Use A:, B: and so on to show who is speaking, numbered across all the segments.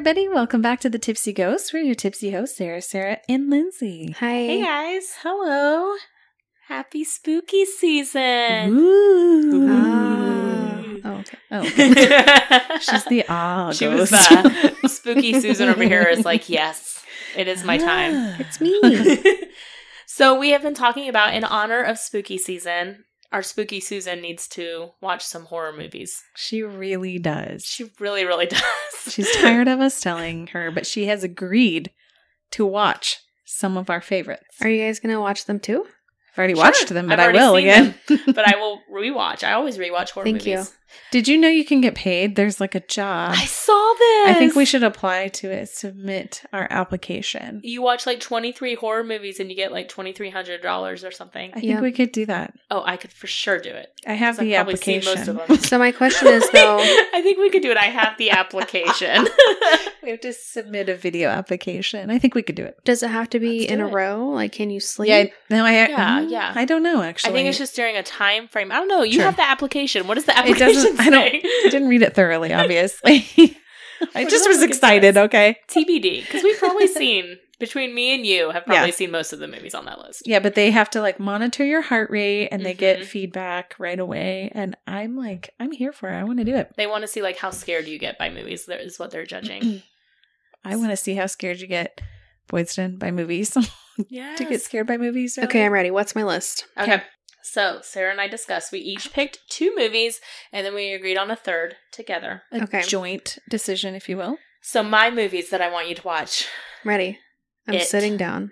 A: everybody. Welcome back to the Tipsy Ghosts. We're your tipsy hosts, Sarah, and Lindsay.
B: Hi.
C: Hey guys.
A: Hello.
C: Happy spooky season.
A: Ooh.
B: Oh, okay.
A: Oh, okay. She's the
C: She
A: ghost.
C: was spooky Susan over here is like, yes, it is my time.
B: It's me.
C: So we have been talking about, in honor of spooky season, our spooky Susan needs to watch some horror movies.
A: She really does.
C: She really, really does.
A: She's tired of us telling her, but she has agreed to watch some of our favorites.
B: Are you guys going to watch them too?
A: I've already
C: Sure.
A: watched them, but
C: I've
A: I will
C: already
A: again.
C: seen them, but I will rewatch. I always rewatch horror
B: Thank
C: movies.
B: you.
A: Did you know you can get paid? There's like a job.
C: I saw this.
A: I think we should apply to it, submit our application.
C: You watch like 23 horror movies and you get like $2,300 or something.
A: I think we could do that.
C: Oh, I could for sure do it.
A: I have
C: 'Cause
A: the
C: I've probably seen
A: application.
C: most of them.
B: So my question is though,
C: I think we could do it. I have the application.
A: We have to submit a video application. I think we could do it.
B: does it have to be
C: Let's
B: in
C: do
B: a
C: it.
B: row? Like, can you sleep?
A: Yeah, no,
C: Yeah.
A: I don't know actually.
C: I think it's just during a time frame. I don't know. You
A: Sure.
C: have the application. What does the
A: It
C: application
A: doesn't.
C: say?
A: I didn't read it thoroughly. Obviously, I
C: We're
A: just
C: gonna
A: was
C: look into
A: excited.
C: this.
A: Okay.
C: TBD. Because we've probably seen, between me and you, have probably
A: Yeah.
C: seen most of the movies on that list.
A: Yeah, but they have to like monitor your heart rate, and they get
C: Mhm.
A: feedback right away. And I'm here for it. I want to do it.
C: They want to see like how scared you get by movies. That is what they're judging.
A: I want to see how scared you get, Boydston, by movies.
C: Yeah.
A: To get scared by movies. Really?
B: Okay, I'm ready. What's my list?
C: Okay. So Sarah and I discussed. We each picked 2 movies, and then we agreed on a third together.
A: A
B: Okay.
A: joint decision, if you will.
C: So my movies that I want you to watch:
B: Ready. I'm
C: It.
B: sitting down.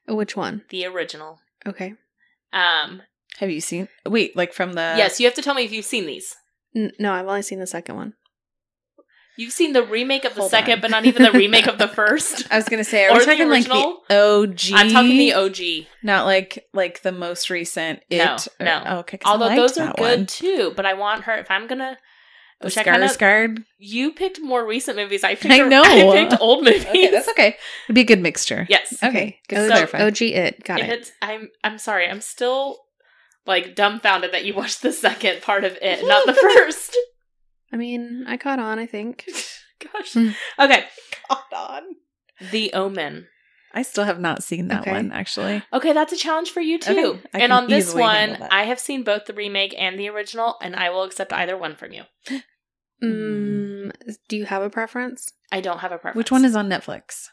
B: Which one?
C: the original.
B: Okay.
A: Have you seen? Wait, like from the?
C: Yes, you have to tell me if you've seen these.
B: No, I've only seen the second one.
C: You've seen the remake of the
A: Hold
C: second,
A: on.
C: but not even the remake of the first.
A: I was gonna say, are
C: Or
A: we
C: the
A: talking like the
C: original?
A: OG?
C: I'm talking the OG.
A: Not like the most recent.
C: No,
A: It.
C: no.
A: Oh, okay. 'Cause I
C: Although
A: liked
C: those are
A: that
C: good
A: one.
C: too, but I want her. If I'm gonna,
A: The
C: which I kind of.
A: Skarsgård.
C: You picked more recent movies. I picked.
A: I know.
C: I picked old movies.
A: Okay, that's okay. It'd be a good mixture.
C: Yes.
A: Okay. Good to
C: So-
A: clarify.
B: OG it. Got
C: If
B: it.
C: it's, I'm sorry. I'm still like dumbfounded that you watched the second part of it, not the first.
B: I mean, I caught on, I think.
C: Gosh.
B: Hmm.
C: Okay.
A: Hold on.
C: The Omen.
A: I still have not seen that
B: Okay.
A: one actually.
C: Okay, that's a challenge for you too.
A: Okay, I
C: And
A: can
C: on this
A: easily
C: one,
A: handle that.
C: I have seen both the remake and the original, and I will accept either one from you.
B: Do you have a preference?
C: I don't have a preference.
A: Which one is on Netflix?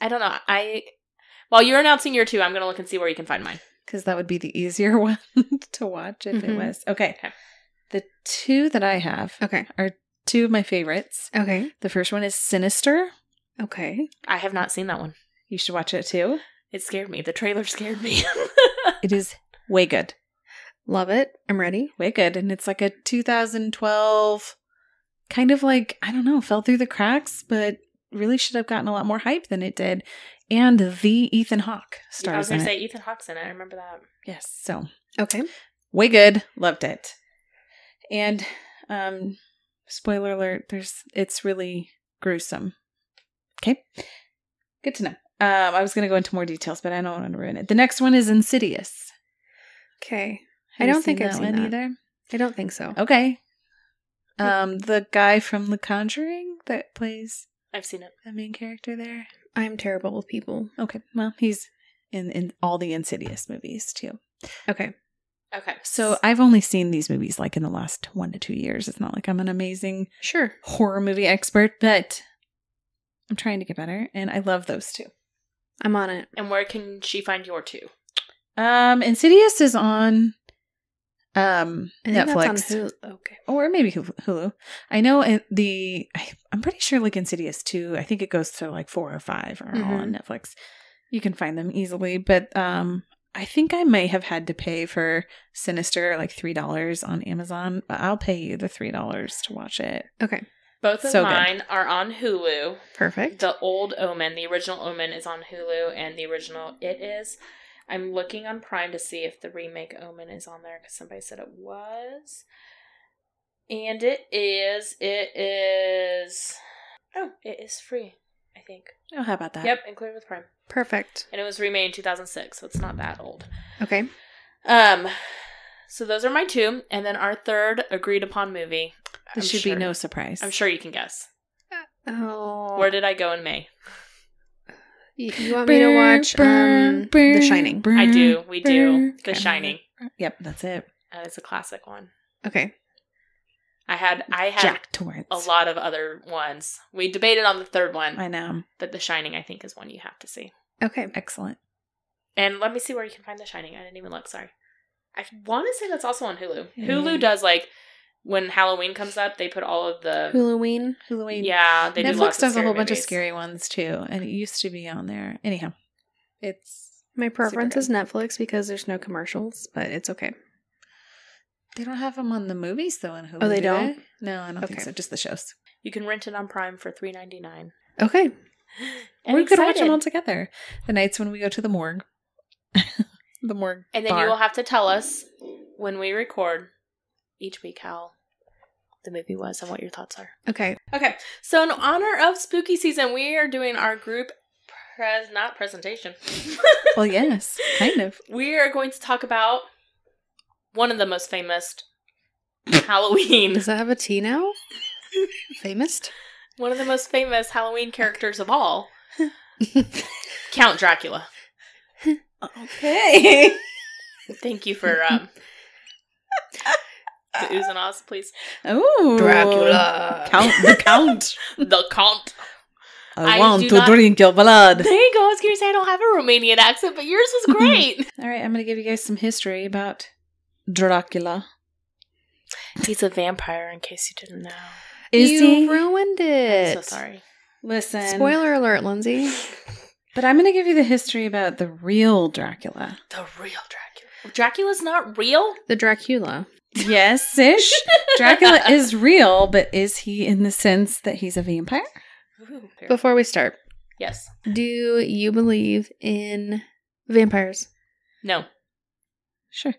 C: I don't know. While you're announcing your 2, I'm going to look and see where you can find mine.
A: Because that would be the easier one to watch if it
B: Mhm.
A: was. Okay.
C: Okay.
A: The 2 that I have
B: Okay.
A: are 2 of my favorites.
B: Okay.
A: The first one is Sinister.
B: Okay.
C: I have not seen that one.
A: You should watch it too.
C: It scared me. The trailer scared me.
A: It is way good.
B: Love it. I'm ready.
A: Way good. And it's like a 2012 kind of like, I don't know, fell through the cracks, but really should have gotten a lot more hype than it did. And the Ethan Hawke
C: I was
A: stars
C: going
A: in
C: to
A: it.
C: say Ethan Hawke's in it. I remember that.
A: Yes. So
B: Okay.
A: way good. Loved it. And spoiler alert, it's really gruesome. Okay. Good to know. I was going to go into more details, but I don't want to ruin it. The next one is Insidious.
B: Okay.
A: Have
B: I
A: you
B: don't think
A: seen
B: I've
A: that
B: seen
A: one
B: that.
A: either.
B: I don't think so.
A: Okay. The guy from The Conjuring that plays
C: I've seen it.
A: the main character there.
B: I'm terrible with people.
A: Okay. Well, he's in all the Insidious movies too.
B: Okay.
C: Okay.
A: So I've only seen these movies like in the last 1 to 2 years. It's not like I'm an amazing
B: Sure.
A: horror movie expert, but I'm trying to get better, and I love those 2.
B: I'm on it.
C: And where can she find your 2?
A: Insidious is on
B: I think
A: Netflix.
B: That's on Hulu. Okay.
A: Or maybe Hulu. I know I'm pretty sure like Insidious 2, I think it goes to like 4 or 5 are all on Netflix. You can find them easily, but I think I may have had to pay for Sinister like $3 on Amazon, but I'll pay you the $3 to watch it.
B: Okay.
C: Both of
A: So good.
C: mine are on Hulu.
B: Perfect.
C: The old Omen, the original Omen is on Hulu, and the original It is. I'm looking on Prime to see if the remake Omen is on there, because somebody said it was. And it is. Oh, it is free, I think.
A: Oh, how about that?
C: Yep, included with Prime.
B: Perfect.
C: And it was remade in 2006, so it's not that old.
B: Okay.
C: So those are my 2, and then our third agreed upon movie.
A: This should be no surprise.
C: I'm sure you can guess.
B: Oh.
C: Where did I go in May?
B: You want me to watch The Shining?
C: I do. We do. The Shining.
A: Yep, that's it.
C: That is a classic one.
B: Okay.
C: I had
A: Jack Torrance.
C: a lot of other ones. We debated on the third one.
A: I know.
C: But The Shining, I think, is one you have to see.
B: Okay.
A: Excellent.
C: And let me see where you can find The Shining. I didn't even look. Sorry. I want to say that's also on Hulu.
A: Yeah.
C: Hulu does, like, when Halloween comes up, they put all of the...
B: Halloween.
C: Yeah, they do lots
A: Netflix does
C: of
A: a whole
C: scary
A: bunch of
C: movies.
A: scary ones, too. And it used to be on there. Anyhow, it's...
B: My preference
A: Super
B: is Netflix because there's no commercials, but it's okay.
A: They don't have them on the movies, though, in Hulu.
B: Oh, they
A: do
B: don't?
A: No, I don't think
B: Okay.
A: so. Just the shows.
C: You can rent it on Prime for $3.99.
B: Okay.
C: And
A: We could watch them
C: excited.
A: all together. The nights when we go to the morgue. The morgue
C: And then
A: bar.
C: you will have to tell us when we record each week how the movie was and what your thoughts are.
B: Okay.
C: Okay, so in honor of spooky season, we are doing our group not presentation.
A: Well, yes, kind of.
C: We are going to talk about one of the most famous Halloween.
B: Does that have a T now? Famous?
C: One of the most famous Halloween characters of all. Count Dracula.
A: Okay.
C: Thank you for the oohs and ahs, please.
A: Oh,
B: Dracula.
A: The Count.
C: The Count.
A: I
C: I
A: want
C: do
A: to
C: not-
A: drink your blood.
C: There you go. I was going to say I don't have a Romanian accent, but yours was great.
A: All right, I'm going to give you guys some history about Dracula.
C: He's a vampire, in case you didn't know.
A: Is
B: you
A: he?
B: ruined it.
C: I'm so sorry.
A: Listen.
B: Spoiler alert, Lindsay.
A: But I'm going to give you the history about the real Dracula.
C: The real Dracula. Dracula's not real?
B: The Dracula.
A: Yes-ish. Dracula is real, but is he in the sense that he's a vampire?
C: Ooh.
B: Before we start,
C: Yes.
B: do you believe in vampires?
C: No.
A: Sure.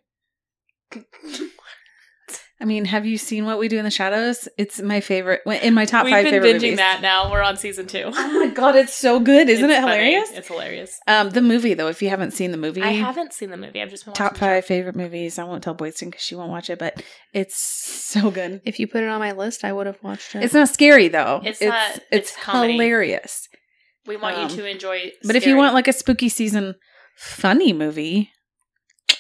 A: I mean, have you seen What We Do in the Shadows? It's my favorite, in my top 5 favorite
C: We've been binging
A: movies.
C: that now. We're on season 2.
A: Oh my god, it's so good. Isn't
C: It's
A: it hilarious?
C: funny. It's hilarious.
A: The movie, though, if you haven't seen the movie.
C: I haven't seen the movie. I've just been watching
A: Top
C: the
A: 5 favorite movies. I won't tell Boydston because she won't watch it, but it's so good.
B: If you put it on my list, I would have watched it.
A: It's not scary, though.
C: It's comedy.
A: hilarious.
C: show. We want you to enjoy
A: But if you want like a spooky season funny movie,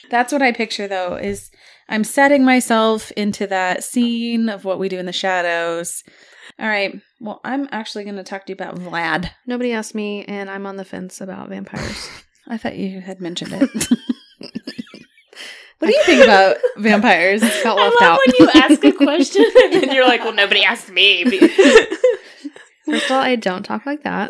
A: that's what I picture, though, is I'm setting myself into that scene of What We Do in the Shadows. All right. Well, I'm actually going to talk to you about Vlad.
B: Nobody asked me, and I'm on the fence about vampires.
A: I thought you had mentioned it. What do you think about vampires?
B: Felt
C: I
B: left
C: love
B: out.
C: when you ask a question and then you're like, well, nobody asked me.
B: First of all, I don't talk like that.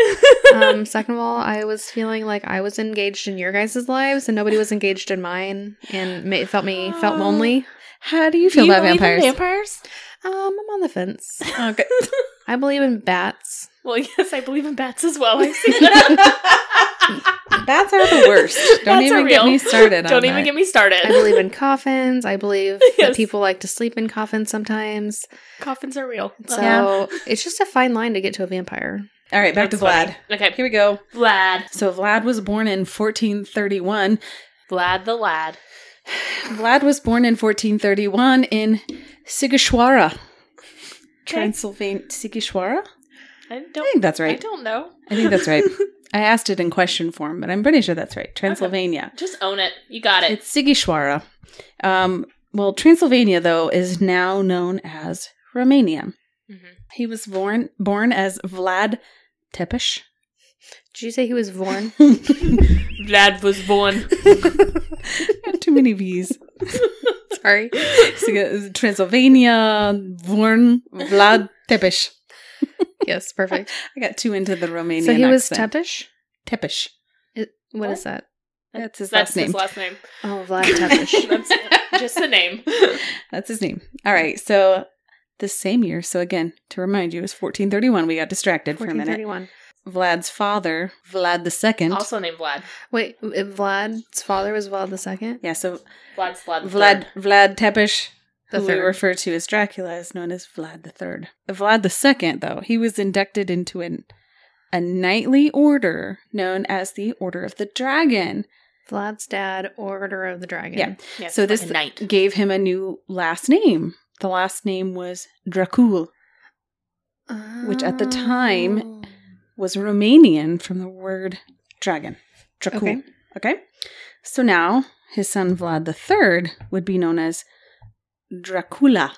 B: Second of all, I was feeling like I was engaged in your guys' lives and nobody was engaged in mine, and it felt lonely.
A: How do you feel about
C: believe in
A: vampires?
C: vampires?
B: I'm on the fence.
A: Okay.
B: I believe in bats.
C: Well, yes, I believe in bats as well. I've seen that.
A: Bats are the worst. Don't
C: Bats are
A: even get
C: real.
A: me started on
C: Don't
A: that.
C: even get me started.
B: I believe in coffins. I believe
C: Yes.
B: that people like to sleep in coffins sometimes.
C: Coffins are real.
B: So
A: Yeah.
B: it's just a fine line to get to a vampire.
A: All right, back
C: That's
A: to Vlad.
C: funny. Okay,
A: Here we go.
C: Vlad.
A: So Vlad was born in 1431.
C: Vlad the lad.
A: Vlad was born in 1431 in Sigishwara, Transylvania. Sigishwara?
C: I
A: I think that's
C: I
A: right.
C: don't know.
A: I think that's right. I asked it in question form, but I'm pretty sure that's right. Transylvania.
C: Just own it. You got it.
A: It's Sigishwara. Well, Transylvania, though, is now known as Romania.
C: Mhm.
A: He was born as Vlad Tepes.
B: Did you say he was born?
C: Vlad was born.
A: Too many V's.
B: Sorry.
A: So, Transylvania, born Vlad Tepes.
B: Yes, perfect.
A: I got too into the Romanian
B: So he was
A: accent.
B: Tepish?
A: Tepes.
B: What is that?
A: That's his
C: That's
A: last name.
C: his last name.
B: Oh, Vlad Tepish.
C: That's just a name.
A: That's his name. All right. So the same year. So again, to remind you, it was 1431. We got distracted for a minute.
B: 1431.
A: Vlad's father, Vlad II.
C: Also named Vlad.
B: Wait, Vlad's father was Vlad II?
A: Yeah. So
C: Vlad's Vlad. the
A: Vlad
C: third.
A: Tepes,
B: The
A: who we
B: third.
A: refer to as Dracula, is known as Vlad III. Vlad II, though, he was inducted into a knightly order known as the Order of the Dragon.
B: Vlad's dad, Order of the Dragon.
A: Yeah.
C: Yes,
A: So
C: like
A: this
C: a knight.
A: gave him a new last name. The last name was Dracul. which at the time was Romanian from the word dragon. Dracula. Okay. So now his son Vlad III would be known as Dracula,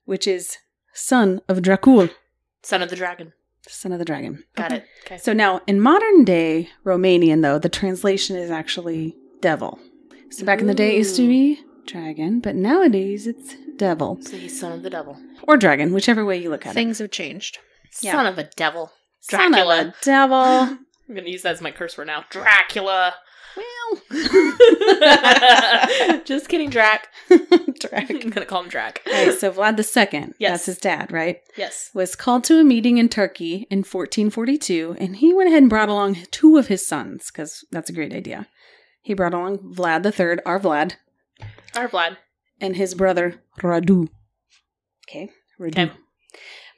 A: which is son of Dracul.
C: Son of the dragon.
A: Son of the dragon.
C: Got it. Okay.
A: So now in modern day Romanian, though, the translation is actually devil. So back in the day it used to be dragon, but nowadays it's devil.
C: So he's son of the devil.
A: Or dragon, whichever way you look at
B: Things have changed.
A: Yeah.
C: Son of a devil.
A: Son of
C: Dracula.
A: a devil.
C: I'm going to use that as my curse word now. Dracula.
A: Well.
C: Just kidding, Drac.
A: Drac.
C: I'm going to call him Drac.
A: All right, so Vlad II,
C: Yes.
A: that's his dad, right?
C: Yes.
A: Was called to a meeting in Turkey in 1442, and he went ahead and brought along 2 of his sons, because that's a great idea. He brought along Vlad III, our Vlad,
C: Our Vlad.
A: and his brother Radu. Okay, Radu.
C: Okay.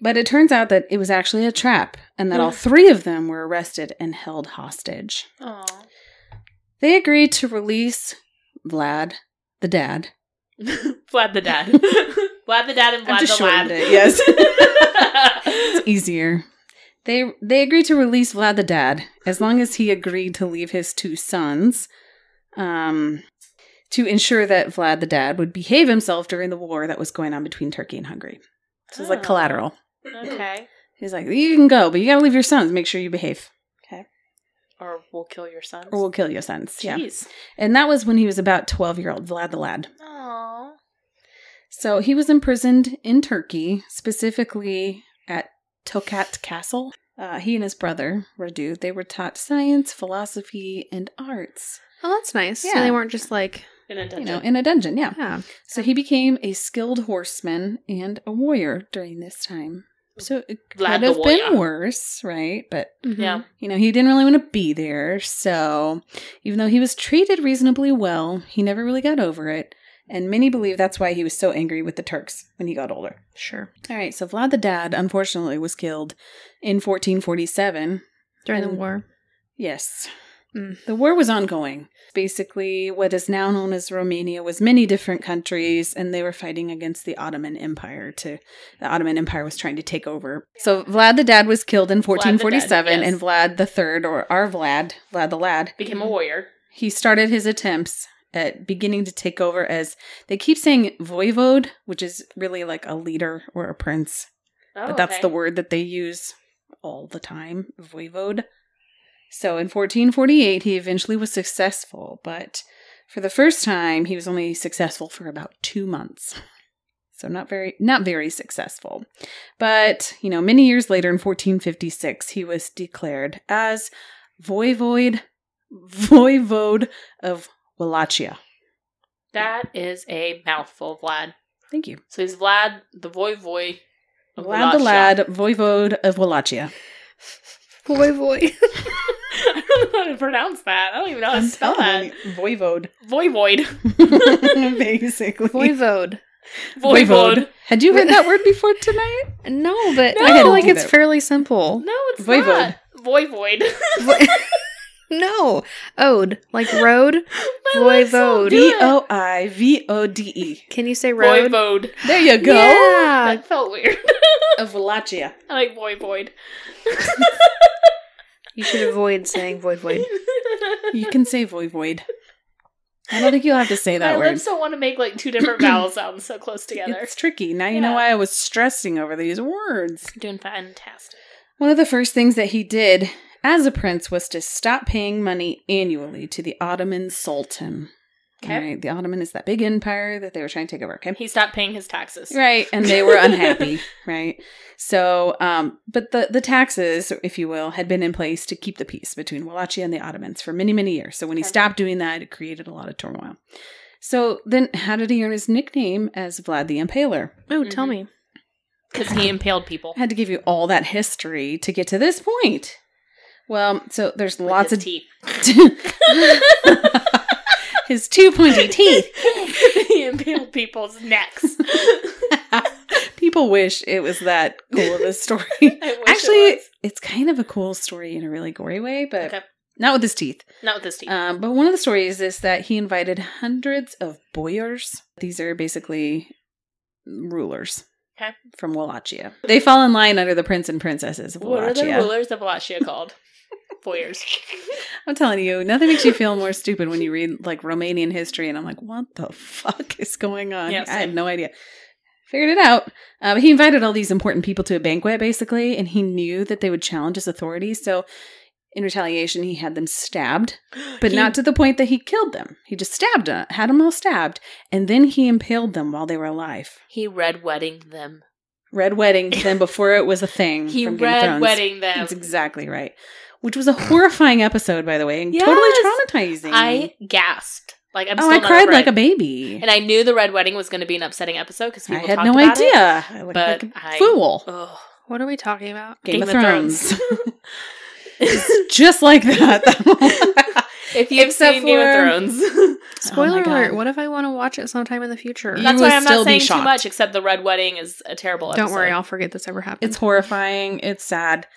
A: But it turns out that it was actually a trap, and that all 3 of them were arrested and held hostage.
C: Aww.
A: They agreed to release Vlad, the dad.
C: Vlad the dad. Vlad the dad and Vlad the lad.
A: Yes. It's easier. They agreed to release Vlad the dad as long as he agreed to leave his 2 sons to ensure that Vlad the dad would behave himself during the war that was going on between Turkey and Hungary. So it's like collateral.
C: Okay.
A: He's like, you can go, but you got to leave your sons. Make sure you behave. Okay.
C: Or we'll kill your sons.
A: Or we'll kill your sons.
C: Jeez.
A: Yeah. And that was when he was about 12-year-old, Vlad the lad.
C: Aww.
A: So he was imprisoned in Turkey, specifically at Tokat Castle. He and his brother, Radu, they were taught science, philosophy, and arts.
B: Oh, that's nice.
A: Yeah.
B: So they weren't just like,
C: In a dungeon.
A: You know, in a dungeon, yeah.
B: yeah.
A: So he became a skilled horseman and a warrior during this time. So it could
C: Vlad the
A: have been
C: warrior.
A: worse, right? But,
C: Yeah.
A: you know, he didn't really want to be there. So even though he was treated reasonably well, he never really got over it. And many believe that's why he was so angry with the Turks when he got older.
B: Sure.
A: All right, so Vlad the Dad, unfortunately, was killed in 1447.
B: During the
A: And-
B: war.
A: Yes. The war was ongoing. Basically, what is now known as Romania was many different countries, and they were fighting against the Ottoman Empire. The Ottoman Empire was trying to take over. So Vlad the Dad was killed in 1447,
C: yes.
A: and Vlad the Third, or our Vlad the Lad,
C: Became a warrior.
A: he started his attempts at beginning to take over as, they keep saying voivode, which is really like a leader or a prince.
C: Oh,
A: But that's
C: okay.
A: the word that they use all the time, voivode. So in 1448, he eventually was successful, but for the first time, he was only successful for about 2 months. So not very successful. But, you know, many years later in 1456, he was declared as voivode of Wallachia.
C: That is a mouthful, Vlad.
A: Thank you.
C: So he's Vlad the voivode of
A: Vlad the
C: Wallachia.
A: Lad, voivode of Wallachia.
B: Voivode.
C: I don't know how to pronounce that. I don't even know how to spell that.
A: Voivode.
C: Voivode.
A: Basically.
B: Voivode.
C: Voivode.
A: Had you heard that word before tonight?
B: No, but
C: No.
B: I feel like
A: Do
B: it's
A: that.
B: fairly simple.
C: No, it's
A: Voivode.
C: not. Voivode.
B: No. Ode. Like road.
C: My legs won't
B: Voivode.
C: do it.
A: Voivode.
B: Can you say road?
C: Voivode.
A: There you go.
B: Yeah.
C: That felt weird.
A: Of Wallachia.
C: I like voivode.
B: You should avoid saying void.
A: You can say voivode. I don't think you'll have to say that
C: My
A: word.
C: lips don't want to make like 2 different vowel sounds so close together.
A: It's tricky. Now you know
C: Yeah.
A: why I was stressing over these words.
C: Doing fantastic.
A: One of the first things that he did as a prince was to stop paying money annually to the Ottoman Sultan.
C: Okay.
A: All right, the Ottoman is that big empire that they were trying to take over. Okay.
C: He stopped paying his taxes.
A: Right, and they were unhappy, right? So, but the taxes, if you will, had been in place to keep the peace between Wallachia and the Ottomans for many, many years. So when he stopped doing that, it created a lot of turmoil. So then how did he earn his nickname as Vlad the Impaler?
B: Oh, tell me.
C: Because he impaled people.
A: I had to give you all that history to get to this point. Well, so there's
C: With
A: lots
C: his
A: of
C: teeth.
A: his 2 pointy teeth.
C: He impaled people's necks.
A: People wish it was that cool of a story.
C: I wish
A: Actually,
C: it was.
A: it's kind of a cool story in a really gory way, but
C: Okay.
A: not with his teeth.
C: Not with his teeth.
A: But one of the stories is that he invited hundreds of boyars. These are basically rulers.
C: Okay.
A: From Wallachia. They fall in line under the prince and princesses of Wallachia.
C: What are the rulers of Wallachia called? Voyeurs.
A: I'm telling you, nothing makes you feel more stupid when you read like Romanian history, and I'm like, what the fuck is going on?
C: Yeah,
A: I had no idea. Figured it out. But he invited all these important people to a banquet, basically, and he knew that they would challenge his authority. So in retaliation, he had them stabbed, but not to the point that he killed them. He just stabbed them, had them all stabbed, and then he impaled them while they were alive.
C: He red weddinged them.
A: Red wedding to them before it was a thing.
C: He
A: from Game of Thrones.
C: red wedding them.
A: That's exactly right. Which was a horrifying episode, by the way, and
C: Yes!
A: totally traumatizing.
C: I gasped. Like I'm still
A: I
C: not
A: cried
C: over
A: like
C: it.
A: a baby.
C: And I knew the red wedding was going to be an upsetting episode because
A: I
C: people
A: had
C: talked
A: no
C: about
A: idea.
C: it.
A: I looked
C: But
A: like a
C: I-
A: fool.
C: Ugh.
B: What are we talking about?
A: Game of Thrones. It's just like that.
C: If you've
A: Except
C: seen Game of
A: for-
C: Thrones.
B: Spoiler
A: Oh my
B: alert.
A: God.
B: What if I want to watch it sometime in the future?
A: You
C: That's
A: would
C: why I'm
A: still
C: not
A: be
C: saying too
A: shocked.
C: much, except the red wedding is a terrible episode.
B: Don't worry, I'll forget this ever happened.
A: It's horrifying. It's sad.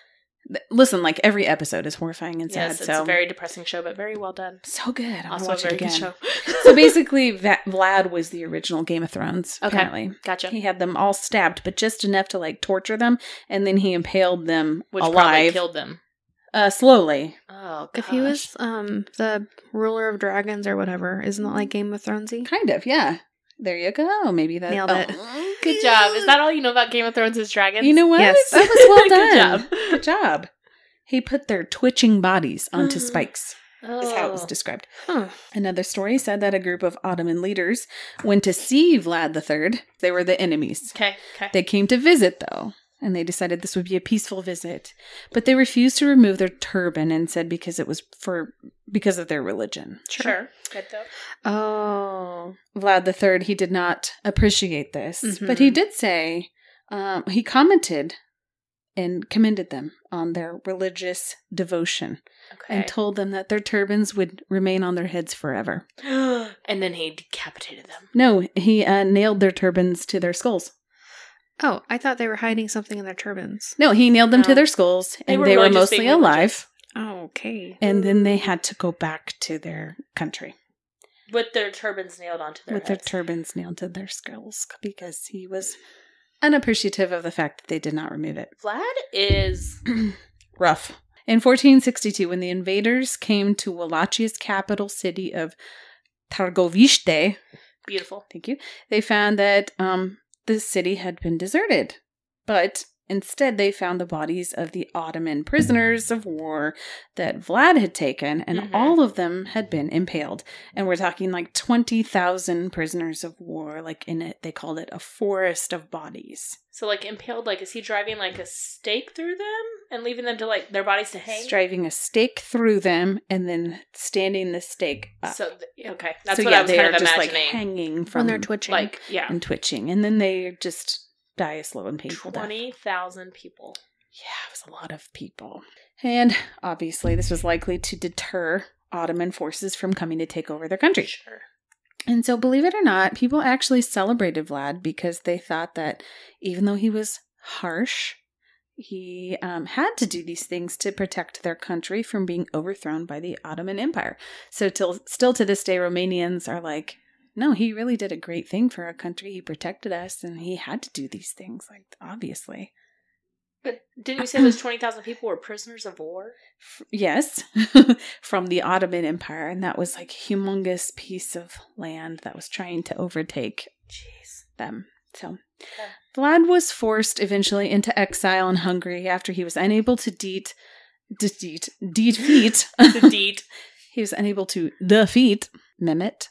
A: Listen, like every episode is horrifying and sad.
C: Yes, it's
A: so
C: a very depressing show, but very well done.
A: so good. I'll
C: Also a
A: watch
C: very
A: it
C: good
A: again.
C: show.
A: So basically, Vlad was the original Game of Thrones.
C: Okay.
A: Apparently,
C: Gotcha.
A: he had them all stabbed, but just enough to like torture them, and then he impaled them
C: Which probably
A: alive,
C: killed them.
A: Slowly.
C: Oh, gosh.
B: if he was the ruler of dragons or whatever, isn't that like Game of Thronesy?
A: Kind of, yeah. There you go. Maybe that
B: Nailed it.
C: Good job. Is that all you know about Game of Thrones is dragons?
A: You know what?
B: Yes.
A: That was well
C: Good
A: done.
C: job.
A: Good job. He put their twitching bodies onto spikes. Is how it was
C: Oh.
A: described.
B: Huh.
A: Another story said that a group of Ottoman leaders went to see Vlad III. They were the enemies.
C: Okay.
A: They came to visit, though, and they decided this would be a peaceful visit. But they refused to remove their turban and said because it was because of their religion.
C: Sure. Good though.
B: Oh.
A: Vlad III, he did not appreciate this,
B: Mhm.
A: but he did say, he commented and commended them on their religious devotion
C: Okay.
A: and told them that their turbans would remain on their heads forever.
C: And then he decapitated them.
A: No, he nailed their turbans to their skulls.
B: Oh, I thought they were hiding something in their turbans.
A: No, he nailed them to
C: No.
A: their skulls,
C: They
A: and
C: were
A: they were
C: really just
A: mostly
C: being
A: alive.
B: Oh, okay.
A: And then they had to go back to their country
C: With their turbans nailed onto their
A: with their
C: heads.
A: turbans nailed to their skulls because he was unappreciative of the fact that they did not remove it.
C: Vlad is
A: Rough. In 1462, when the invaders came to Wallachia's capital city of Targoviste,
C: beautiful.
A: thank you, they found that the city had been deserted. But instead, they found the bodies of the Ottoman prisoners of war that Vlad had taken, and
C: Mhm.
A: all of them had been impaled. And we're talking like 20,000 prisoners of war. Like in it, they called it a forest of bodies.
C: So, like, impaled, like, is he driving, like, a stake through them and leaving them to, like, their bodies to hang?
A: Driving a stake through them and then standing the stake up.
C: So, okay. That's
A: So
C: what
A: yeah,
C: I was
A: they
C: kind
A: are
C: of
A: just
C: imagining.
A: like hanging from
B: When they're twitching.
C: Like, yeah.
A: and twitching, and then they just die a slow and painful death.
C: 20,000 people.
A: Yeah, it was a lot of people. And obviously, this was likely to deter Ottoman forces from coming to take over their country.
C: Sure.
A: And so, believe it or not, people actually celebrated Vlad because they thought that even though he was harsh, he had to do these things to protect their country from being overthrown by the Ottoman Empire. So, still to this day, Romanians are like, no, he really did a great thing for our country. He protected us, and he had to do these things, like, obviously.
C: But didn't you say those 20,000 people were prisoners of war?
A: Yes, from the Ottoman Empire, and that was like a humongous piece of land that was trying to overtake
C: Jeez.
A: them. So,
C: Okay.
A: Vlad was forced eventually into exile in Hungary after he was unable to defeat.
C: The deed.
A: He was unable to defeat Mehmet.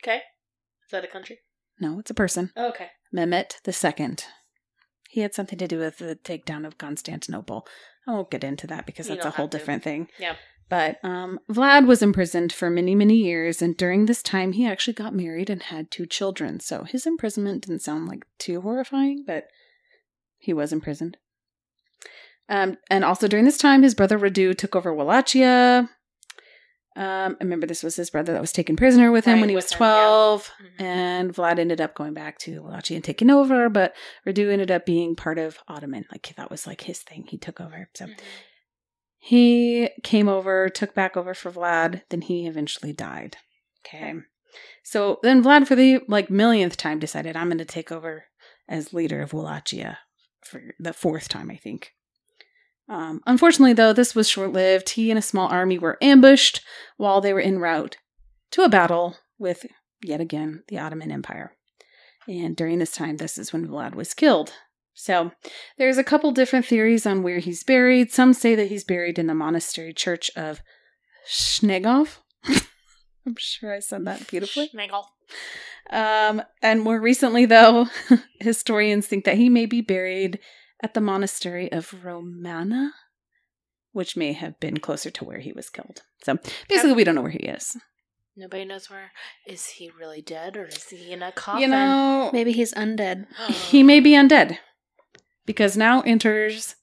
C: Okay. Is that a country?
A: No, it's a person.
C: Oh, okay.
A: Mehmet II. He had something to do with the takedown of Constantinople. I won't get into that because
C: You
A: that's a
C: don't
A: whole
C: have to.
A: different thing.
C: Yeah.
A: But Vlad was imprisoned for many, many years, and during this time, he actually got married and had 2 children. So his imprisonment didn't sound like too horrifying, but he was imprisoned. And also during this time, his brother Radu took over Wallachia. I remember this was his brother that was taken prisoner with him
C: Right,
A: when he was
C: with him,
A: 12.
C: yeah. Mhm.
A: And Vlad ended up going back to Wallachia and taking over, but Radu ended up being part of Ottoman. Like, that was like his thing. He took over. So
C: Mhm.
A: he came over, took back over for Vlad, then he eventually died. Okay. So then Vlad, for the millionth time, decided, I'm going to take over as leader of Wallachia for the 4th time, I think. Unfortunately, though, this was short-lived. He and a small army were ambushed while they were en route to a battle with, yet again, the Ottoman Empire. And during this time, this is when Vlad was killed. So there's a couple different theories on where he's buried. Some say that he's buried in the monastery church of Snegov. I'm sure I said that beautifully.
C: Schnegel.
A: And more recently, though, historians think that he may be buried at the monastery of Romana, which may have been closer to where he was killed. So basically, we don't know where he is.
C: Nobody knows where. Is he really dead or is he in a coffin?
A: You know,
B: Maybe he's undead.
A: he may be undead. Because now enters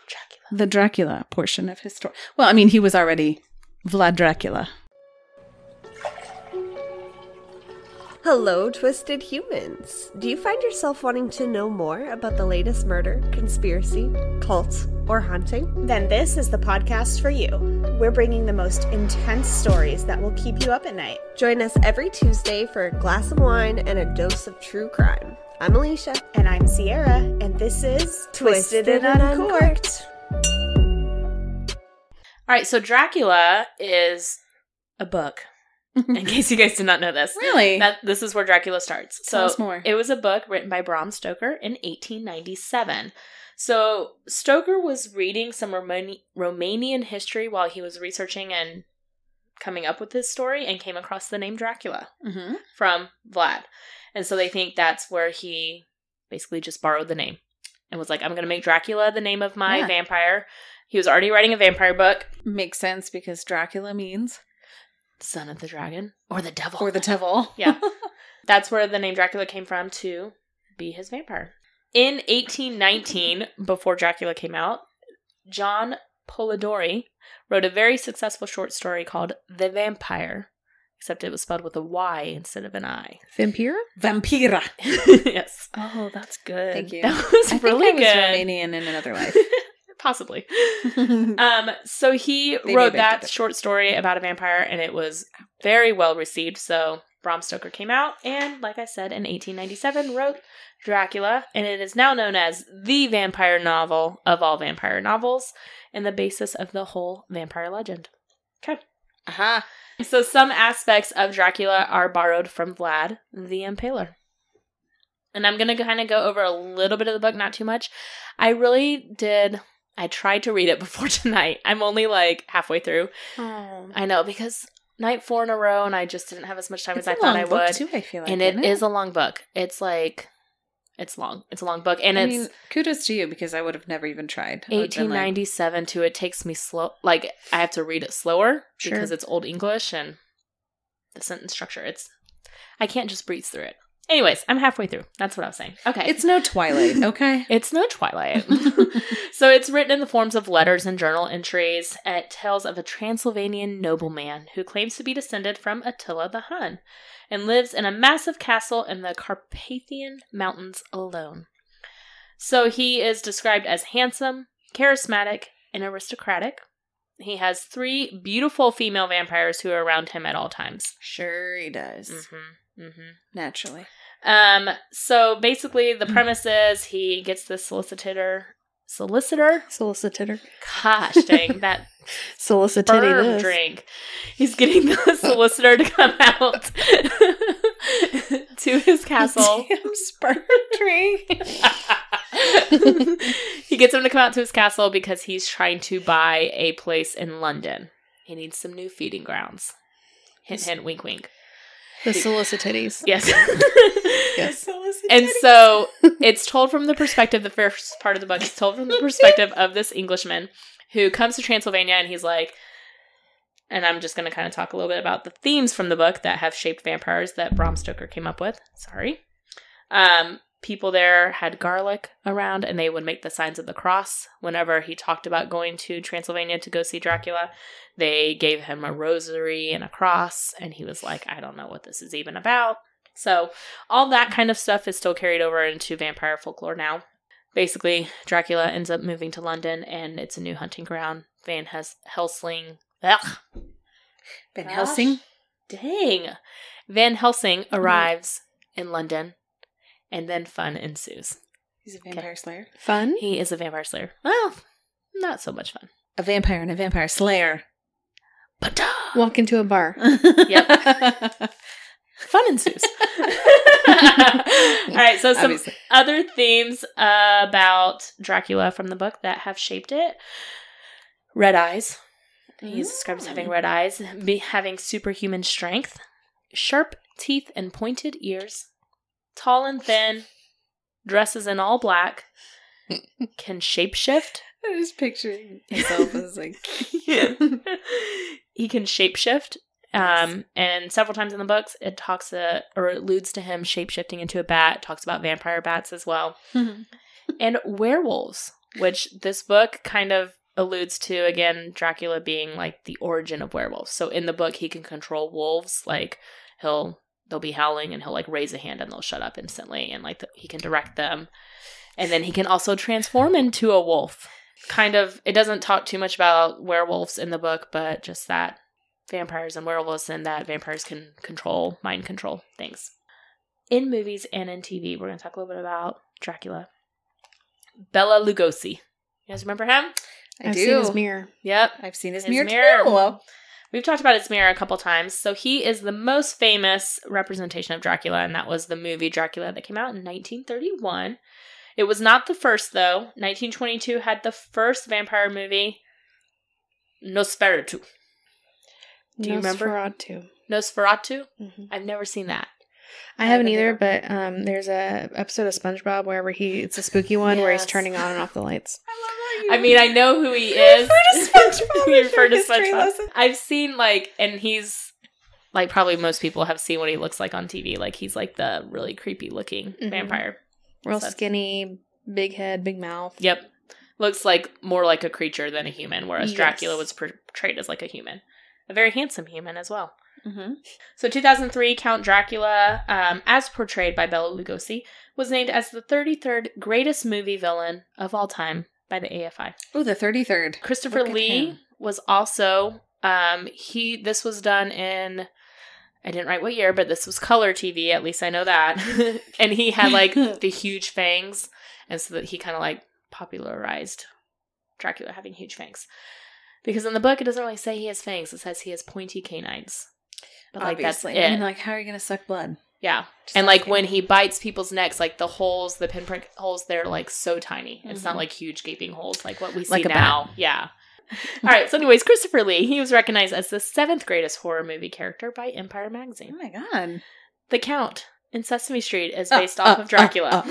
C: Dracula.
A: the Dracula portion of his story. Well, I mean, he was already Vlad Dracula.
D: Hello, Twisted Humans! Do you find yourself wanting to know more about the latest murder, conspiracy, cult, or haunting?
E: Then this is the podcast for you. We're bringing the most intense stories that will keep you up at night.
D: Join us every Tuesday for a glass of wine and a dose of true crime. I'm Alicia.
E: And I'm Sierra, and this is Twisted and Uncorked.
C: All right, so Dracula is a book. In case you guys did not know this.
A: Really?
C: This is where Dracula starts.
A: Tell us more.
C: It was a book written by Bram Stoker in 1897. So Stoker was reading some Romanian history while he was researching and coming up with his story and came across the name Dracula from Vlad. And so they think that's where he basically just borrowed the name and was like, I'm going to make Dracula the name of my vampire. He was already writing a vampire book.
A: Makes sense because Dracula means
C: Son of the Dragon. Or the devil.
A: or the devil.
C: Yeah. That's where the name Dracula came from, to be his vampire. In 1819, before Dracula came out, John Polidori wrote a very successful short story called The Vampire, except it was spelled with a Y instead of an I.
B: Vampira?
A: Vampira.
C: Yes.
A: Oh, that's good.
B: Thank you.
C: That was really
A: think I was
C: good.
A: Romanian in another life.
C: Possibly. So he
A: Maybe
C: wrote
A: I
C: that
A: baked it.
C: short story about a vampire, and it was very well received. So Bram Stoker came out, and like I said, in 1897, wrote Dracula, and it is now known as the vampire novel of all vampire novels, and the basis of the whole vampire legend. Okay.
A: Aha.
C: So some aspects of Dracula are borrowed from Vlad the Impaler. And I'm going to kind of go over a little bit of the book, not too much. I tried to read it before tonight. I'm only like halfway through.
B: Oh.
C: I know, because night 4 in a row, and I just didn't have as much time
A: It's
C: as I
A: a
C: thought
A: long
C: I
A: book
C: would.
A: too, I feel like.
C: And it is a long book. It's long. It's a long book. And
A: I
C: it's
A: mean, kudos to you because I would have never even tried. I would've been like,
C: 1897 too. It takes me slow. Like, I have to read it slower
B: Sure.
C: because it's Old English and the sentence structure. I can't just breeze through it. Anyways, I'm halfway through. That's what I was saying. Okay.
A: It's no Twilight, okay?
C: It's no Twilight. So it's written in the forms of letters and journal entries. And it tells of a Transylvanian nobleman who claims to be descended from Attila the Hun and lives in a massive castle in the Carpathian Mountains alone. So he is described as handsome, charismatic, and aristocratic. He has 3 beautiful female vampires who are around him at all times.
A: Sure he does. Naturally.
C: So basically the premise is he gets the solicitor. Gosh dang, that
B: Solicitity
C: sperm
B: this.
C: drink. He's getting the solicitor to come out to his castle.
A: Damn sperm drink.
C: He gets him to come out to his castle because he's trying to buy a place in London. He needs some new feeding grounds. Hint, hint, wink, wink.
B: The solicitities.
C: Yes.
B: Yes.
C: And so it's told from the perspective, the first part of the book is told from the perspective of this Englishman who comes to Transylvania, and he's like, and I'm just going to kind of talk a little bit about the themes from the book that have shaped vampires that Bram Stoker came up with. Sorry. People there had garlic around, and they would make the signs of the cross. Whenever he talked about going to Transylvania to go see Dracula, they gave him a rosary and a cross, and he was like, I don't know what this is even about. So all that kind of stuff is still carried over into vampire folklore now. Basically, Dracula ends up moving to London, and it's a new hunting ground. Van Helsing.
A: Helsing?
C: Dang. Van Helsing arrives in London, and then fun ensues.
A: He's a vampire slayer.
B: Fun?
C: He is a vampire slayer. Well, not so much fun.
A: A vampire and a vampire slayer.
B: Walk into a bar.
C: Yep. Fun ensues. All right, so some
A: Obviously.
C: other themes about Dracula from the book that have shaped it. Red eyes. He's described as having red eyes, having superhuman strength, sharp teeth and pointed ears, tall and thin, dresses in all black, can shapeshift.
A: I'm just picturing myself as like...
C: He can shapeshift. And several times in the books, it talks or alludes to him shapeshifting into a bat. It talks about vampire bats as well. And werewolves, which this book kind of alludes to, again, Dracula being like the origin of werewolves. So in the book, he can control wolves. Like they'll be howling and he'll like raise a hand and they'll shut up instantly. And like he can direct them. And then he can also transform into a wolf. Kind of, it doesn't talk too much about werewolves in the book, but just that vampires and werewolves and that vampires can mind control things. In movies and in TV, we're going to talk a little bit about Dracula. Bela Lugosi. You guys remember him?
B: I've seen his mirror.
C: Yep.
A: I've seen his
C: His
A: mirror
C: mirror.
A: too. Well,
C: We've talked about his mirror a couple times. So he is the most famous representation of Dracula, and that was the movie Dracula that came out in 1931. It was not the first, though. 1922 had the first vampire movie, Nosferatu. Do you remember? Nosferatu?
B: Mm-hmm.
C: I've never seen that.
B: I haven't either, but there's a episode of SpongeBob where it's a spooky one where he's turning on and off the lights.
C: I mean, I know who he is.
A: You
C: refer to SpongeBob. I've seen, and he's, probably most people have seen what he looks like on TV. He's, the really creepy looking vampire.
B: Real skinny, big head, big mouth.
C: Yep. Looks more like a creature than a human, whereas Dracula was portrayed as, a human. A very handsome human as well.
A: Mm-hmm.
C: So 2003, Count Dracula, as portrayed by Bela Lugosi, was named as the 33rd greatest movie villain of all time by the AFI.
A: Oh, the 33rd.
C: Christopher Lee was also, this was done in, I didn't write what year, but this was color TV, at least I know that. And he had, the huge fangs, and so that he kind of, popularized Dracula having huge fangs. Because in the book, it doesn't really say he has fangs. It says he has pointy canines. But,
A: obviously.
C: That's it.
A: And, how are you going to suck blood?
C: Yeah.
A: Just
C: and, when he bites people's necks, the pinprick holes, they're, so tiny. It's not, huge gaping holes like what we see now. Yeah. All right. So, anyways, Christopher Lee, he was recognized as the 7th greatest horror movie character by Empire Magazine.
A: Oh, my God.
C: The Count in Sesame Street is based off of Dracula.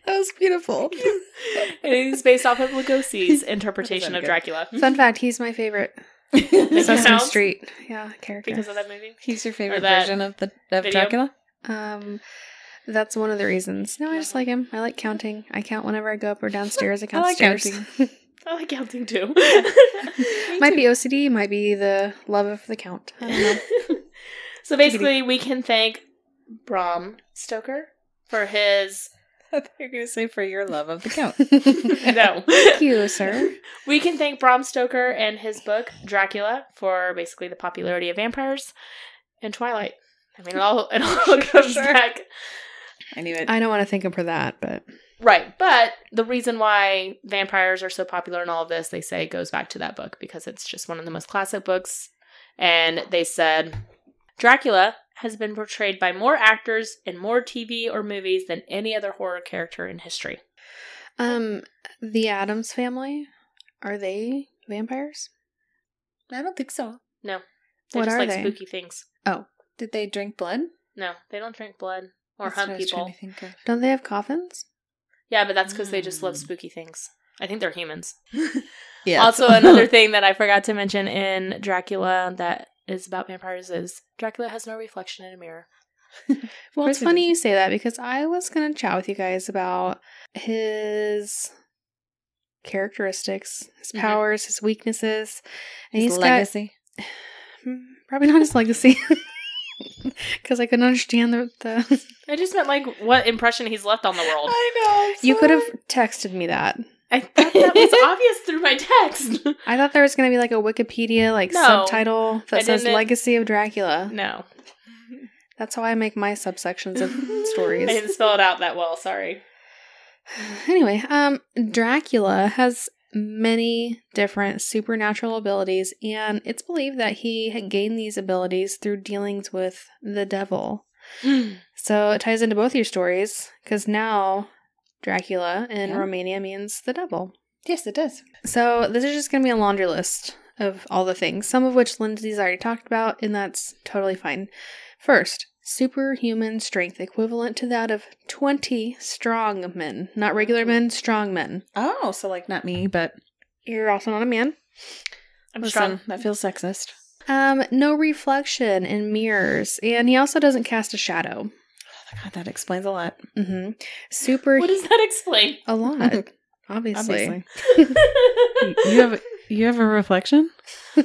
B: That was beautiful.
C: And he's based off of Lugosi's interpretation of Dracula.
B: Fun fact, he's my favorite
C: The
B: Sesame
C: Count?
B: Street character.
C: Because of that movie?
A: He's your favorite
C: that
A: version of
C: video?
A: Dracula?
B: That's one of the reasons. No, I just like him. I like counting. I count whenever I go up or downstairs. I
A: I
B: count
A: like
B: stairs.
A: counting.
C: I like counting too.
B: Might be OCD, might be the love of the count. I don't know.
C: So basically, we can thank Bram Stoker for his...
A: I thought you were going to say for your love of the Count.
C: No.
B: Thank you, sir.
C: We can thank Bram Stoker and his book, Dracula, for basically the popularity of vampires and Twilight. I mean, it all comes back.
A: I knew it.
B: I don't want to thank him for that, but...
C: Right, but the reason why vampires are so popular in all of this, they say, goes back to that book, because it's just one of the most classic books. And they said, Dracula has been portrayed by more actors in more TV or movies than any other horror character in history.
B: The Addams Family, are they vampires?
A: I don't think so.
C: No. They're
B: What
C: just
B: are they?
C: spooky things.
B: Oh.
A: Did they drink blood?
C: No, they don't drink blood or
A: That's what
C: hunt
A: I was
C: people.
A: trying to think of.
B: Don't they have coffins?
C: Yeah, but that's because they just love spooky things. I think they're humans.
A: Yeah.
C: Also, another thing that I forgot to mention in Dracula that is about vampires is Dracula has no reflection in a mirror.
B: Well, it's funny you say that because I was going to chat with you guys about his characteristics, his powers, his weaknesses. And
A: His legacy.
B: Probably not his legacy. Because I couldn't understand the...
C: I just meant what impression he's left on the world.
A: I know.
B: You could have texted me that.
C: I thought that was obvious through my text.
B: I thought there was going to be a Wikipedia subtitle that says
C: didn't.
B: Legacy of Dracula.
C: No.
B: That's how I make my subsections of stories.
C: I didn't spell it out that well, sorry.
B: Anyway, Dracula has many different supernatural abilities, and it's believed that he had gained these abilities through dealings with the devil. So it ties into both your stories, because now Dracula in Romania means the devil.
A: Yes, it does.
B: So this is just going to be a laundry list of all the things, some of which Lindsay's already talked about, and that's totally fine. First, superhuman strength equivalent to that of 20 strong men. Not regular men, strong men.
A: Oh, so like not me, but
B: You're also not a man.
C: I'm strong.
A: that feels sexist.
B: No reflection in mirrors, and he also doesn't cast a shadow.
A: Oh, God, that explains a lot.
B: Mm-hmm. Super.
C: What does that explain?
B: A lot, obviously.
A: You have a reflection?
C: Oh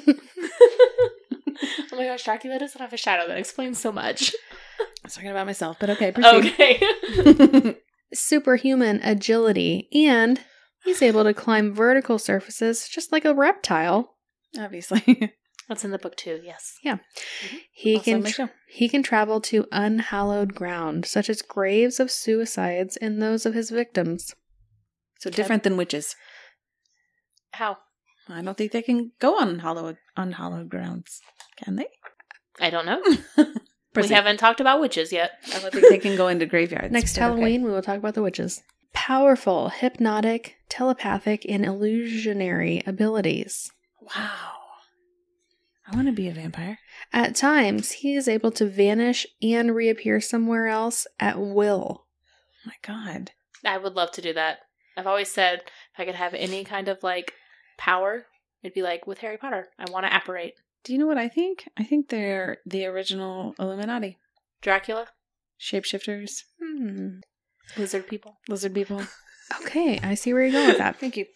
C: my gosh, Dracula doesn't have a shadow. That explains so much.
A: I was talking about myself, but okay, proceed.
C: Okay.
B: Superhuman agility, and he's able to climb vertical surfaces just like a reptile.
A: Obviously.
C: What's in the book too? Yes.
B: Yeah. He
A: Also
B: can
A: my show.
B: he can travel to unhallowed ground, such as graves of suicides and those of his victims.
A: So different than witches.
C: How?
A: I don't think they can go on unhallowed grounds. Can they?
C: I don't know. We
A: Proceed.
C: haven't talked about witches yet.
A: I don't think they can go into graveyards.
B: Next
A: but okay.
B: Halloween, we will talk about the witches. Powerful, hypnotic, telepathic, and illusionary abilities.
A: Wow. I want to be a vampire.
B: At times, he is able to vanish and reappear somewhere else at will.
A: Oh my God.
C: I would love to do that. I've always said if I could have any kind of like power, it'd be like with Harry Potter. I want to apparate.
A: Do you know what I think? I think they're the original Illuminati.
C: Dracula?
A: Shapeshifters.
C: Lizard people?
A: Lizard people.
B: Okay, I see where you're going with that.
A: Thank you.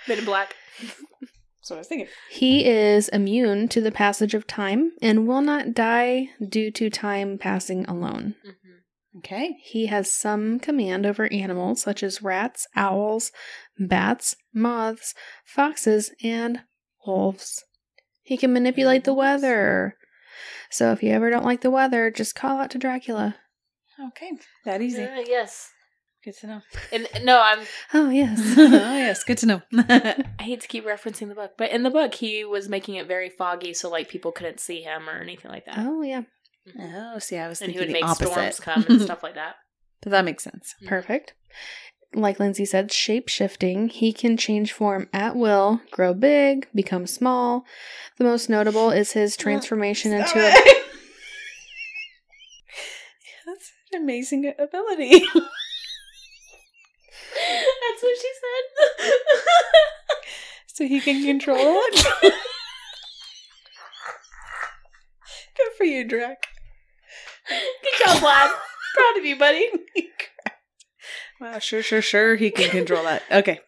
C: Men in black?
A: That's what I was thinking.
B: He is immune to the passage of time and will not die due to time passing alone.
C: Mm-hmm.
A: Okay.
B: He has some command over animals such as rats, owls, bats, moths, foxes, and wolves. He can manipulate the weather. So if you ever don't like the weather, just call out to Dracula.
A: Okay. That easy.
C: Yes.
A: Good to know.
C: And no,
B: Oh, yes.
A: Oh, yes. Good to know.
C: I hate to keep referencing the book, but in the book he was making it very foggy so like people couldn't see him or anything like that.
B: Oh, yeah.
A: Oh, see, I was
C: And he
A: thinking
C: would
A: the
C: make
A: opposite.
C: storms come and stuff like that.
A: But that makes sense.
B: Perfect. Like Lindsay said, shape-shifting. He can change form at will, grow big, become small. The most notable is his transformation into a...
A: That's an amazing ability.
C: That's what she said.
A: So he can control it? Good for you, Drac.
C: Good job, Vlad. Proud of you, buddy.
A: Wow, sure. He can control that. Okay.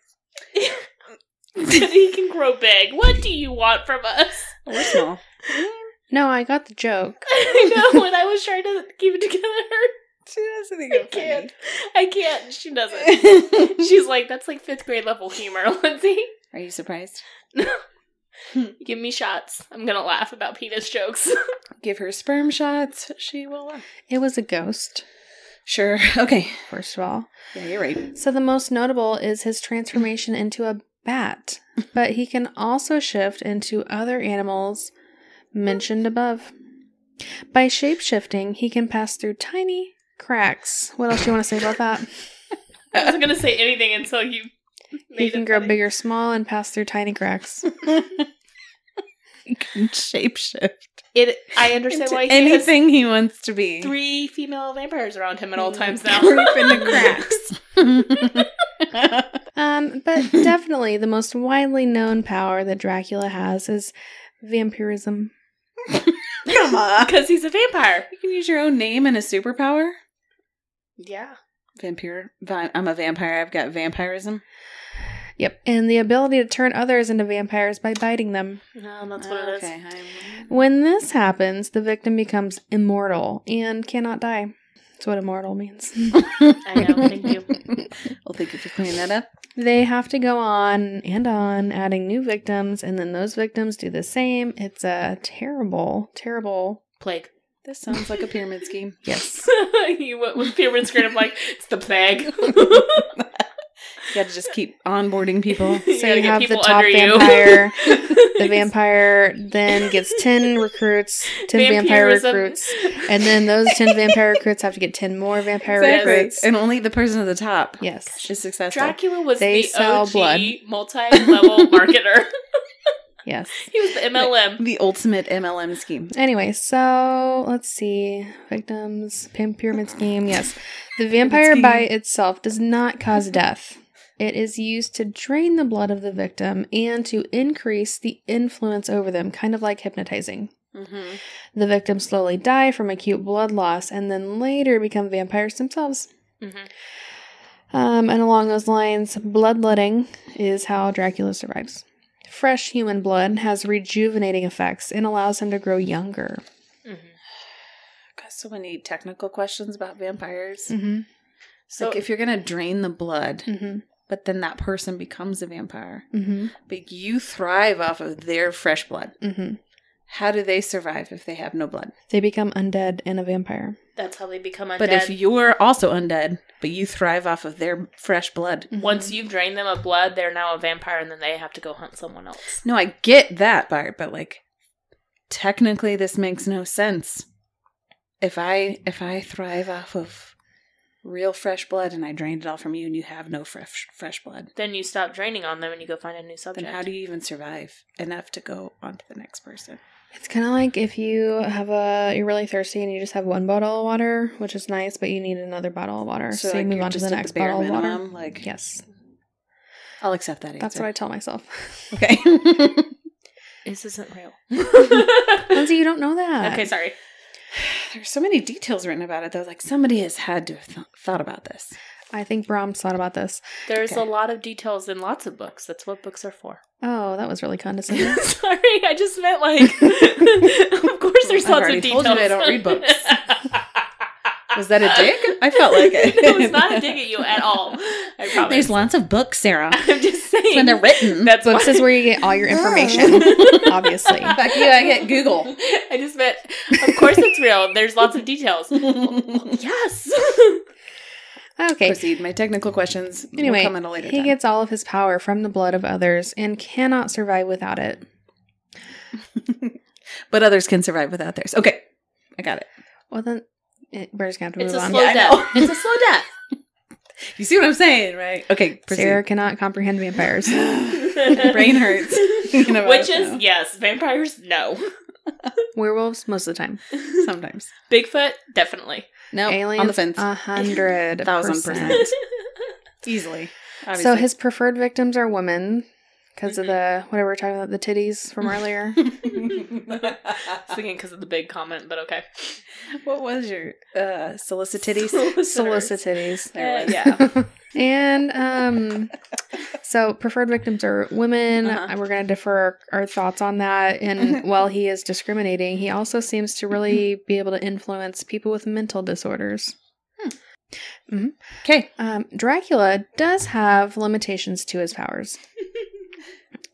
C: He can grow big. What do you want from us?
A: We're small.
B: No, I got the joke.
C: I know, and I was trying to keep it together.
A: She doesn't think
C: I can't. She doesn't. She's like, that's like 5th grade level humor, Lindsay.
A: Are you surprised?
C: Give me shots. I'm gonna laugh about penis jokes.
A: Give her sperm shots. She will laugh.
B: It was a ghost,
A: Sure. Okay.
B: first of all.
A: Yeah, you're right.
B: So the most notable is his transformation into a bat, but he can also shift into other animals mentioned above. By shape-shifting, he can pass through tiny cracks. What else do you want to say about that?
C: I wasn't gonna say anything until you made
B: He can
C: it
B: grow
C: funny.
B: big or small and pass through tiny cracks.
A: He can shapeshift
C: I understand
A: into
C: why he
A: anything he wants to be.
C: has 3 female vampires around him at all times now.
A: Creep into cracks.
B: But definitely the most widely known power that Dracula has is vampirism.
A: Come on.
C: Because he's a vampire.
A: You can use your own name and a superpower.
C: Yeah.
A: I'm a vampire. I've got vampirism.
B: Yep, and the ability to turn others into vampires by biting them.
C: No, that's what it is.
A: Okay.
B: When this happens, the victim becomes immortal and cannot die. That's what immortal means.
C: I know, thank you.
A: Well, thank you for clearing that up.
B: They have to go on, adding new victims, and then those victims do the same. It's a terrible, terrible...
C: Plague.
A: This sounds like a pyramid scheme.
B: Yes.
C: You went with pyramid scheme. I'm like, it's the plague.
A: You got to just keep onboarding people.
B: So you have the top vampire. The vampire then gets 10 recruits, 10 vampire recruits. And then those 10 vampire recruits have to get 10 more vampire recruits.
A: And only the person at the top
B: Yes.
A: is successful.
C: Dracula was
B: They
C: the
B: sell
C: OG
B: blood.
C: multi-level marketer.
B: Yes.
C: He was the MLM.
A: The ultimate MLM scheme.
B: Anyway, so let's see. Victims, pyramid scheme. Yes. The vampire by itself does not cause death. It is used to drain the blood of the victim and to increase the influence over them, kind of like hypnotizing.
A: Mm-hmm.
B: The victims slowly die from acute blood loss and then later become vampires themselves.
C: Mm-hmm.
B: And along those lines, bloodletting is how Dracula survives. Fresh human blood has rejuvenating effects and allows him to grow younger.
C: Mm-hmm.
A: Got so many technical questions about vampires.
B: Mm-hmm.
A: So, like, if you're going to drain the blood,
B: Mm-hmm.
A: but then that person becomes a vampire,
B: Mm-hmm.
A: but you thrive off of their fresh blood,
B: Mm-hmm.
A: how do they survive if they have no blood?
B: They become undead and a vampire.
C: That's how they become undead.
A: But if you're also undead, but you thrive off of their fresh blood.
B: Mm-hmm.
C: Once you've drained them of blood, they're now a vampire, and then they have to go hunt someone else.
A: No, I get that part, but like, technically this makes no sense. If I thrive off of real fresh blood and I drained it all from you and you have no fresh blood,
C: Then you stop draining on them and you go find a new subject.
A: then how do you even survive enough to go on to the next person?
B: It's kind of like if you have you're really thirsty and you just have one bottle of water, which is nice, but you need another bottle of water. So you
A: like,
B: move
A: you're
B: on to
A: just
B: the
A: at
B: next
A: bare
B: bottle of water.
A: minimum, like,
B: Yes.
A: I'll accept that answer.
B: That's what I tell myself.
A: Okay.
C: This isn't real.
B: Lindsay, you don't know that.
C: Okay, sorry.
A: There's so many details written about it, though. Like, somebody has had to have thought about this.
B: I think Brahms thought about this.
C: There's
A: Okay.
C: a lot of details in lots of books. That's what books are for.
B: Oh, that was really condescending.
C: Sorry, I just meant like. Of course, there's
A: I've
C: lots
A: already
C: of details.
A: told you I don't read books. Was that a dig? I felt like it.
C: It was not a dig at you at all. I promise.
A: There's lots of books, Sarah.
C: I'm just saying.
A: When they're written.
C: That's
B: Books
C: why-
B: is where you get all your information, obviously.
A: Fuck you, I get Google.
C: I just meant, of course it's real. There's lots of details. Yes.
B: Okay.
A: Proceed. My technical questions
B: Anyway,
A: will come at a later
B: he
A: time.
B: gets all of his power from the blood of others and cannot survive without it.
A: But others can survive without theirs. Okay. I got it.
B: Well, then we're just going to have
C: It's
B: to
C: a
B: move
C: slow
B: on.
A: I
C: death.
A: know.
C: It's a slow death.
A: You see what I'm saying, right? Okay. Proceed.
B: Sarah cannot comprehend vampires.
A: Brain hurts. Thinking about
C: Which
A: it
C: is,
A: now.
C: yes, vampires, no.
B: Werewolves, most of the time.
A: Sometimes.
C: Bigfoot, definitely.
A: No.
B: Aliens,
A: On the fence.
B: 100%.
A: 1,000%. Easily. Obviously.
B: So his preferred victims are women because of the, whatever we're talking about, the titties from earlier.
C: I was thinking because of the big comment, but okay.
A: What was your solicititties?
B: Solicititties.
A: There it was.
C: Yeah.
B: And so preferred victims are women.
A: Uh-huh.
B: We're going to defer our thoughts on that. And while he is discriminating, he also seems to really be able to influence people with mental disorders.
A: Okay.
B: Dracula does have limitations to his powers.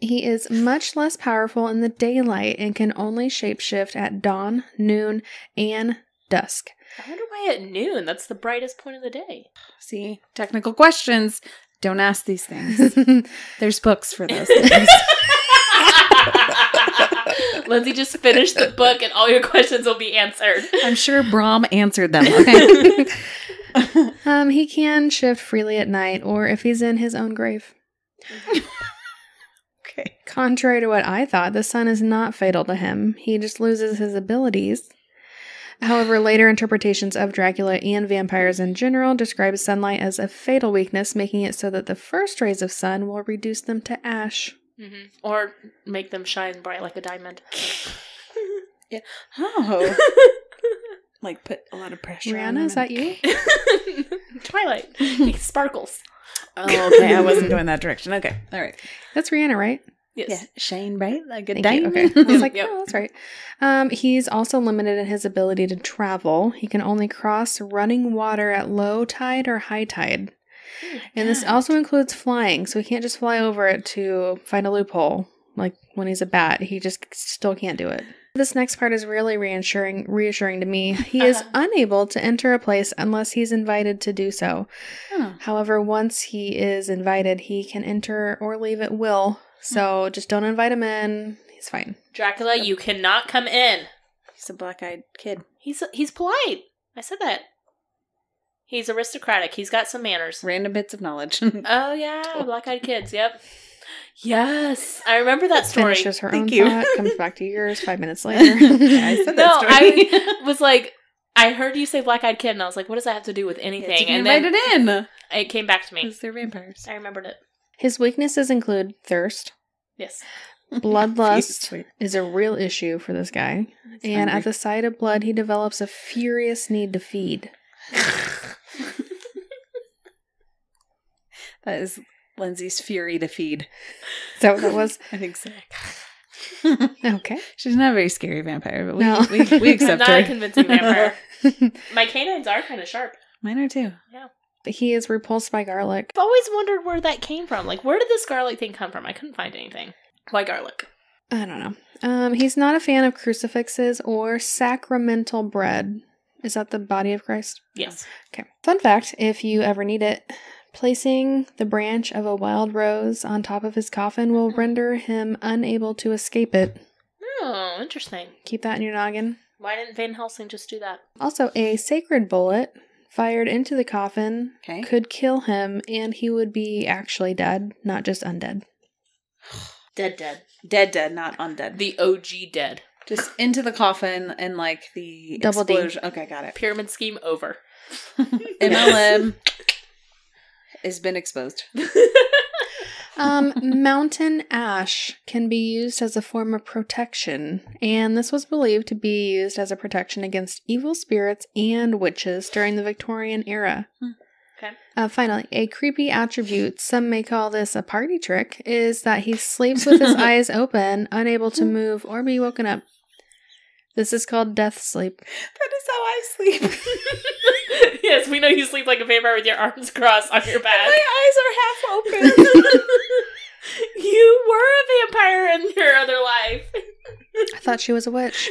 B: He is much less powerful in the daylight and can only shapeshift at dawn, noon, and dusk.
C: I wonder why at noon? That's the brightest point of the day.
A: See, technical questions. Don't ask these things. There's books for those things.
C: Lindsay just finished the book and all your questions will be answered.
A: I'm sure Brahm answered them. Okay.
B: He can shift freely at night or if he's in his own grave.
A: Okay.
B: Contrary to what I thought, the sun is not fatal to him. He just loses his abilities. However, later interpretations of Dracula and vampires in general describe sunlight as a fatal weakness, making it so that the first rays of sun will reduce them to ash.
C: Mm-hmm. Or make them shine bright like a diamond.
A: Yeah. Oh. Like put a lot of pressure on
B: Rihanna,
A: them
B: is that you?
C: Twilight. It sparkles.
A: Oh, okay. I wasn't going that direction. Okay. All right.
B: That's Rihanna, right?
C: Yes.
A: Yeah. Shine bright like a
B: Thank you.
A: diamond.
B: Okay. I was like,
C: Yep.
B: oh, that's right. He's also limited in his ability to travel. He can only cross running water at low tide or high tide. And this also includes flying, so he can't just fly over it to find a loophole. Like when he's a bat, he just still can't do it. This next part is really reassuring to me. He is unable to enter a place unless he's invited to do so. However, once he is invited, he can enter or leave at will. So just don't invite him in. He's fine.
C: Dracula, you cannot come in.
A: He's a black-eyed kid.
C: He's polite. I said that. He's aristocratic. He's got some manners.
A: Random bits of knowledge.
C: Oh, yeah. Black-eyed kids. Yep. Yes. I remember that story.
B: Finishes her
A: Thank
B: own
A: you.
B: thought, comes back to yours 5 minutes later.
A: Yeah, I said that story.
C: I was like, I heard you say black-eyed kid, and I was like, what does that have to do with anything?
A: Yeah,
C: and
A: then invited in.
C: It came back to me.
A: Because they're vampires.
C: I remembered it.
B: His weaknesses include thirst.
C: Yes.
B: Bloodlust is a real issue for this guy. And at the sight of blood, he develops a furious need to feed.
A: That is Lindsay's fury to feed.
B: Is that what that was?
A: I think so.
B: Okay.
A: She's not a very scary vampire, but
B: No.
A: we accept
C: Not
A: her.
C: a convincing vampire. My canines are kind of sharp.
A: Mine are too.
C: Yeah.
B: He is repulsed by garlic.
C: I've always wondered where that came from. Like, where did this garlic thing come from? I couldn't find anything. Why garlic?
B: I don't know. He's not a fan of crucifixes or sacramental bread. Is that the body of Christ?
C: Yes.
B: Okay. Fun fact, if you ever need it, placing the branch of a wild rose on top of his coffin will render him unable to escape it.
C: Oh, interesting.
B: Keep that in your noggin.
C: Why didn't Van Helsing just do that?
B: Also, a sacred bullet fired into the coffin
A: Okay.
B: could kill him, and he would be actually dead, not just undead.
C: Dead.
A: Dead, not undead.
C: The OG dead.
A: Just into the coffin and like the
B: Double D.
A: explosion. Okay, got it.
C: Pyramid scheme over.
A: MLM has been exposed.
B: Mountain ash can be used as a form of protection, and this was believed to be used as a protection against evil spirits and witches during the Victorian era.
C: Okay.
B: Finally, a creepy attribute, some may call this a party trick, is that he sleeps with his eyes open, unable to move or be woken up. This is called death sleep.
A: That is how I sleep.
C: Yes, we know you sleep like a vampire with your arms crossed on your back.
A: My eyes are half open.
C: You were a vampire in your other life.
B: I thought she was a witch.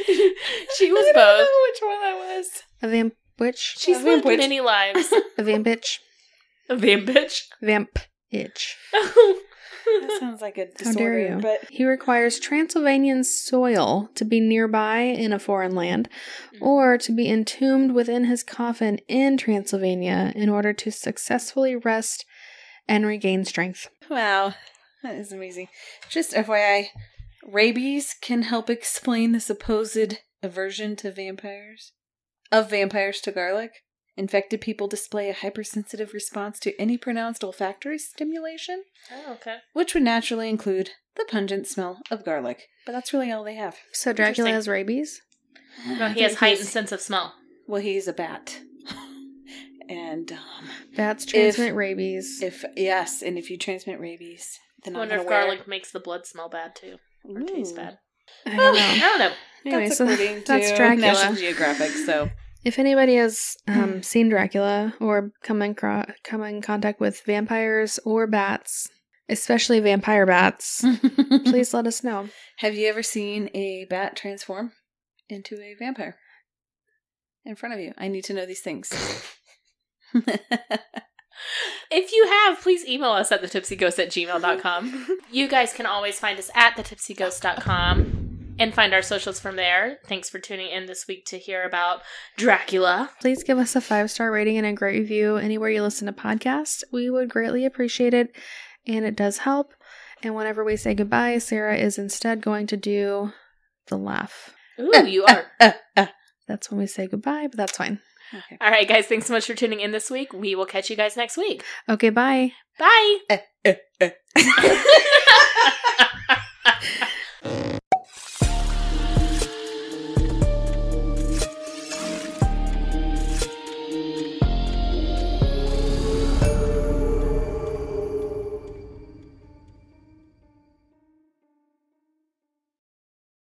C: She was
A: I
C: both.
A: don't know which one I was.
B: A vamp witch?
C: She's
A: A
C: lived
A: vamp witch.
C: many lives.
B: A vamp bitch?
C: A vamp bitch.
B: Vamp itch.
A: That sounds like a
B: How dare
A: disorder,
B: you?
A: but
B: He requires Transylvanian soil to be nearby in a foreign land, or to be entombed within his coffin in Transylvania in order to successfully rest and regain strength.
A: wow, that is amazing. Just FYI, rabies can help explain the supposed aversion to vampires to garlic. Infected people display a hypersensitive response to any pronounced olfactory stimulation,
C: Oh, okay.
A: which would naturally include the pungent smell of garlic. But that's really all they have.
B: So Dracula
C: Interesting.
B: has rabies?
C: No, he has heightened sense of smell.
A: Well, he's a bat. And
B: Bats transmit rabies.
A: if you transmit rabies, then
C: I wonder if garlic makes the blood smell bad too, or taste bad.
B: I don't know.
C: I don't know.
B: Anyway,
A: That's
B: so
A: according
B: that's
A: to
B: Dracula.
A: National Geographic. So
B: If anybody has seen Dracula or come in contact with vampires or bats, especially vampire bats, please let us know.
A: have you ever seen a bat transform into a vampire in front of you? I need to know these things.
C: If you have, please email us at thetipsyghost@gmail.com. You guys can always find us at thetipsyghost.com and find our socials from there. Thanks for tuning in this week to hear about Dracula.
B: Please give us a 5-star rating and a great review anywhere you listen to podcasts. We would greatly appreciate it, and it does help. And whenever we say goodbye, Sarah is instead going to do the laugh.
C: Ooh, you are.
B: That's when we say goodbye, but that's fine.
A: Okay.
C: All right, guys. Thanks so much for tuning in this week. We will catch you guys next week.
B: Okay, bye.
C: Bye.